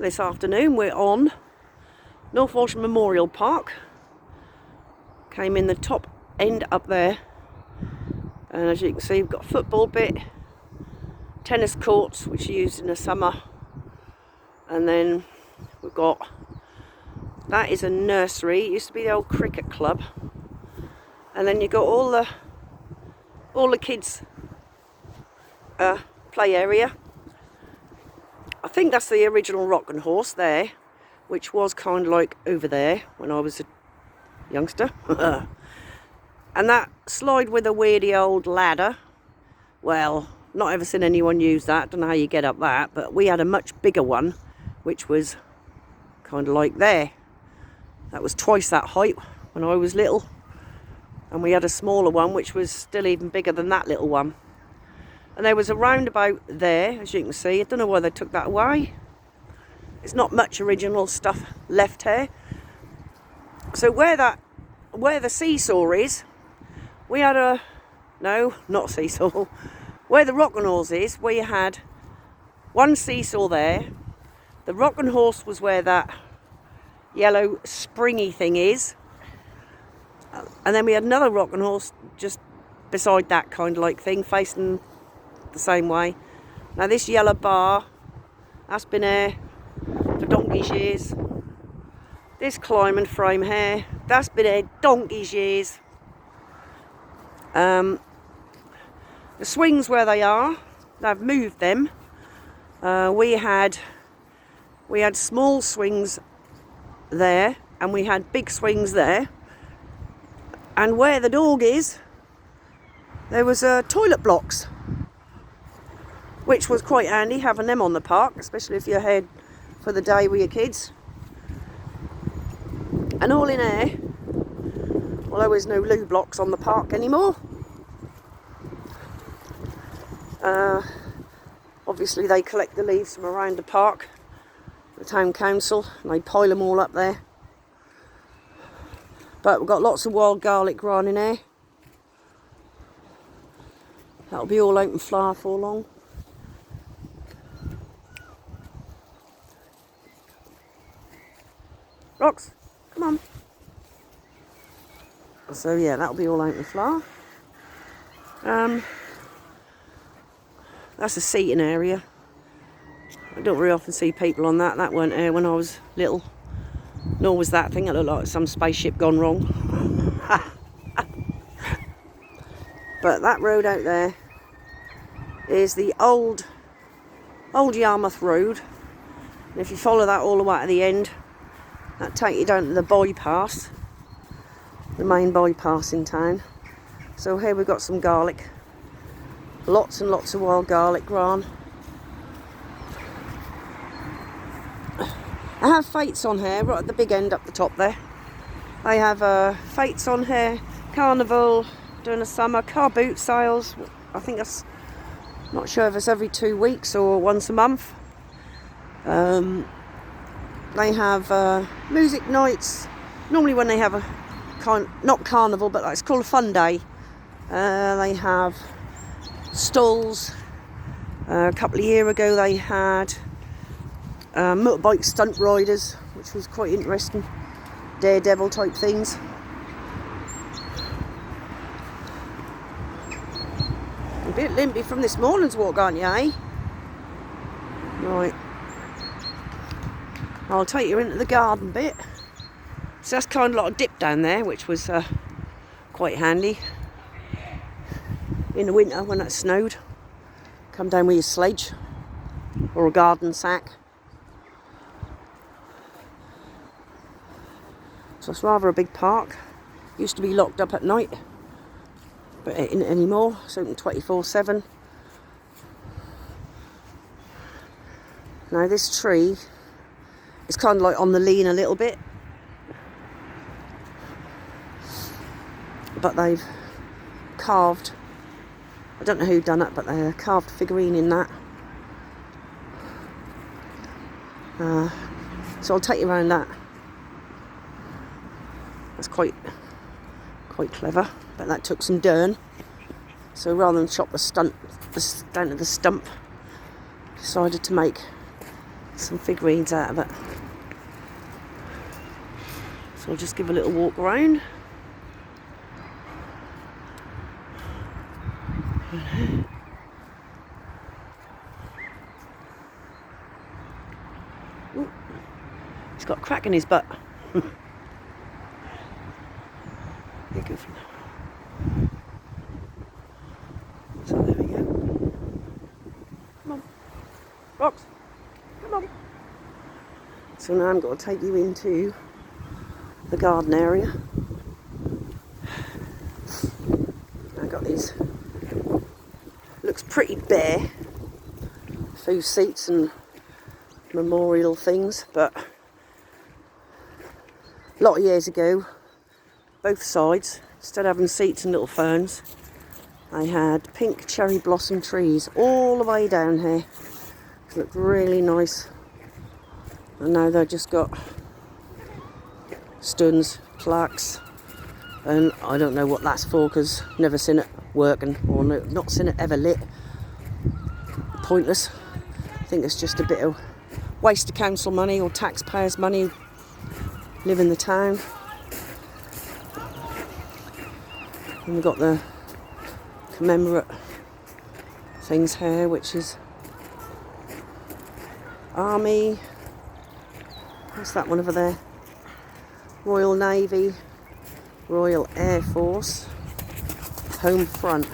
this afternoon. We're on North Walsham Memorial Park. Came in the top end up there, and as you can see, we've got a football bit, tennis courts which are used in the summer, and then we've got, that is a nursery. It used to be the old cricket club, and then you've got all the kids play area. I think that's the original Rocking Horse there, which was kind of like over there when I was a youngster. And that slide with a weirdy old ladder, well, not ever seen anyone use that. Don't know how you get up that, but we had a much bigger one, which was kind of like there. That was twice that height when I was little. And we had a smaller one, which was still even bigger than that little one. And there was a roundabout there, as you can see. I don't know why they took that away. There's not much original stuff left here. So where the seesaw is, we had not seesaw. Where the Rocking Horse is, we had one seesaw there. The Rocking Horse was where that yellow springy thing is. And then we had another Rocking Horse just beside that kind of like thing, facing the same way. Now this yellow bar, that's been here for donkey's years. This climbing frame here, that's been here donkey's years. The swings where they are, they've moved them. We had small swings there, and we had big swings there. And where the dog is, there was toilet blocks, which was quite handy having them on the park, especially if you're ahead for the day with your kids. And all in here, although there's no loo blocks on the park anymore. Obviously they collect the leaves from around the park, the town council, and they pile them all up there. But we've got lots of wild garlic growing in here. That'll be all open flower for long. Rocks, come on. So yeah, that'll be all open flower. That's a seating area. I don't very often see people on that. That weren't there when I was little. Nor was that thing. It looked like some spaceship gone wrong. But that road out there is the old Yarmouth Road. And if you follow that all the way to the end, that'll take you down to the bypass, the main bypass in town. So here we've got some garlic. Lots and lots of wild garlic growing. I have fetes on here, right at the big end up the top there. They have fetes on here, carnival during the summer, car boot sales. I think that's, not sure if it's every 2 weeks or once a month. They have music nights, normally when they have a, not carnival, but it's called a fun day. They have stalls. A couple of years ago they had motorbike stunt riders, which was quite interesting, daredevil type things. A bit limpy from this morning's walk, aren't you, eh? Right, I'll take you into the garden bit. So that's kind of like a dip down there, which was quite handy in the winter when it snowed. Come down with your sledge or a garden sack. So it's rather a big park. Used to be locked up at night, but it isn't anymore. It's open 24/7. Now this tree is kind of like on the lean a little bit, but they've carved, I don't know who done it, but they carved a figurine in that. So I'll take you around that. That's quite clever, but that took some doing. So rather than chop the stump down to the stump, decided to make some figurines out of it. So I'll just give a little walk around. Ooh, he's got a crack in his butt. Be good for now. So there we go. Come on. Rox. Come on. So now I'm going to take you into the garden area. I got these. Looks pretty bare. A few seats and memorial things, but a lot of years ago, both sides, instead of having seats and little ferns, I had pink cherry blossom trees all the way down here. It looked really nice. And now they've just got stones, plaques, and I don't know what that's for because never seen it working, or no, not seen it ever lit. Pointless. I think it's just a bit of waste of council money or taxpayers' money. Live in the town. And we've got the commemorate things here, which is Army. What's that one over there? Royal Navy, Royal Air Force, Home Front.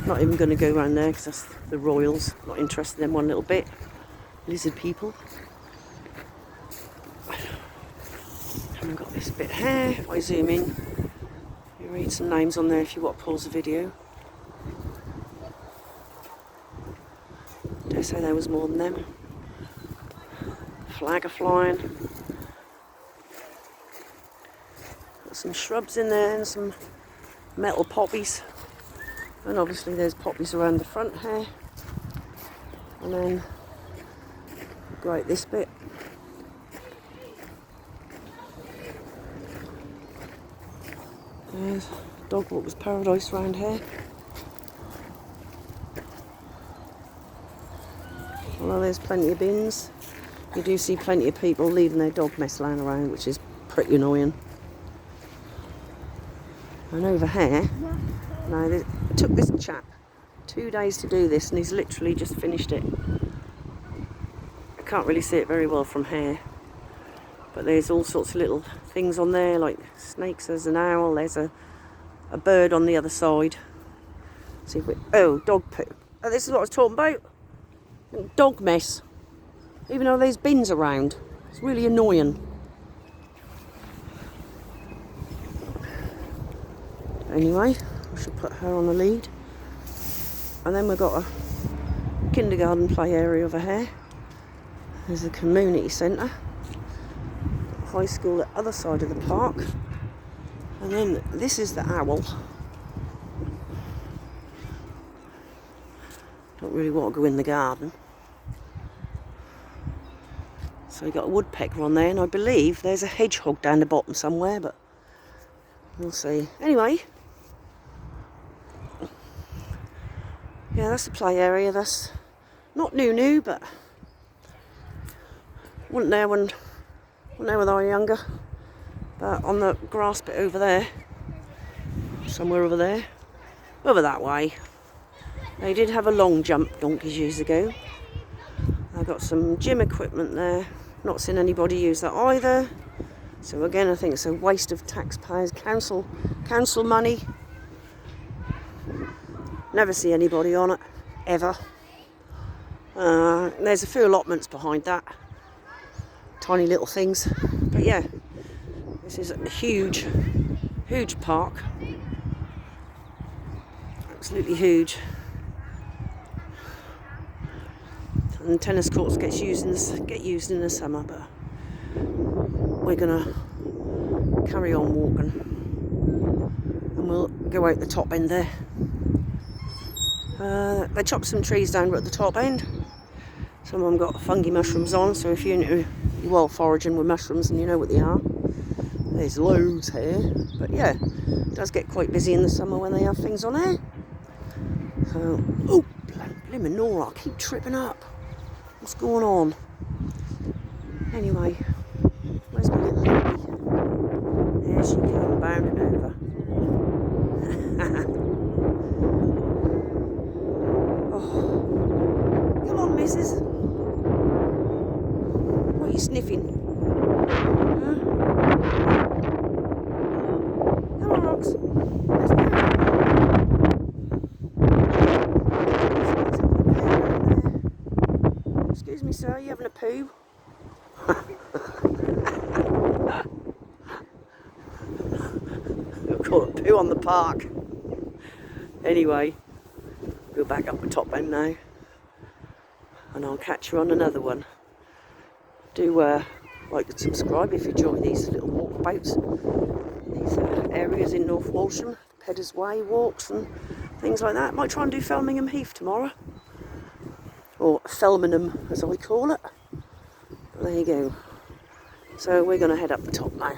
Not even going to go around there because that's the Royals. Not interested in one little bit. Lizard people. Haven't got this bit here. If I zoom in, you read some names on there if you want to pause the video. Dare say there was more than them. Flag are flying. Got some shrubs in there and some metal poppies. And obviously there's poppies around the front here. And then go out this bit. There's Dog Walker's Paradise around here. Although there's plenty of bins, you do see plenty of people leaving their dog mess lying around, which is pretty annoying. And over here, now it took this chap 2 days to do this and he's literally just finished it. I can't really see it very well from here, but there's all sorts of little things on there like snakes, there's an owl, there's a bird on the other side. See if we, oh, dog poo. Oh, this is what I was talking about. Dog mess. Even though there's bins around. It's really annoying. Anyway, I should put her on the lead. And then we've got a kindergarten play area over here. There's a community centre. High school at the other side of the park. And then this is the owl. Don't really want to go in the garden. So we've got a woodpecker on there, and I believe there's a hedgehog down the bottom somewhere, but we'll see. Anyway, yeah, that's the play area. That's not new, but wasn't there when I was younger. But on the grass bit over there, somewhere over there, over that way, they did have a long jump donkeys years ago. I've got some gym equipment there. Not seen anybody use that either. So again, I think it's a waste of taxpayers' council money. Never see anybody on it, ever. There's a few allotments behind that. Tiny little things. But yeah, this is a huge park. Absolutely huge. And tennis courts get used in the summer, but we're gonna carry on walking, and we'll go out the top end there. They chopped some trees down at the top end. Some of them got fungi mushrooms on, so if you're into wild foraging with mushrooms and you know what they are, there's loads here. But yeah, it does get quite busy in the summer when they have things on here. So, oh, blimey Nora, I keep tripping up. What's going on? Anyway, where's my little lady? There she comes, bounding over. Oh, come on, missus. What are you sniffing? Huh? Come on, Rox. Let's go. Excuse me, sir, you having a poo? We'll call it poo on the park. Anyway, we're back up the top end now, and I'll catch you on another one. Do like and subscribe if you enjoy these little walkabouts, these areas in North Walsham, Peddars Way walks and things like that. Might try and do Felmingham Heath tomorrow, or Felmingham as I call it. But there you go. So we're going to head up the top now.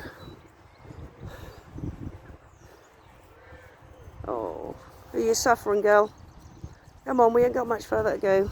Oh, are you suffering, girl? Come on, we ain't got much further to go.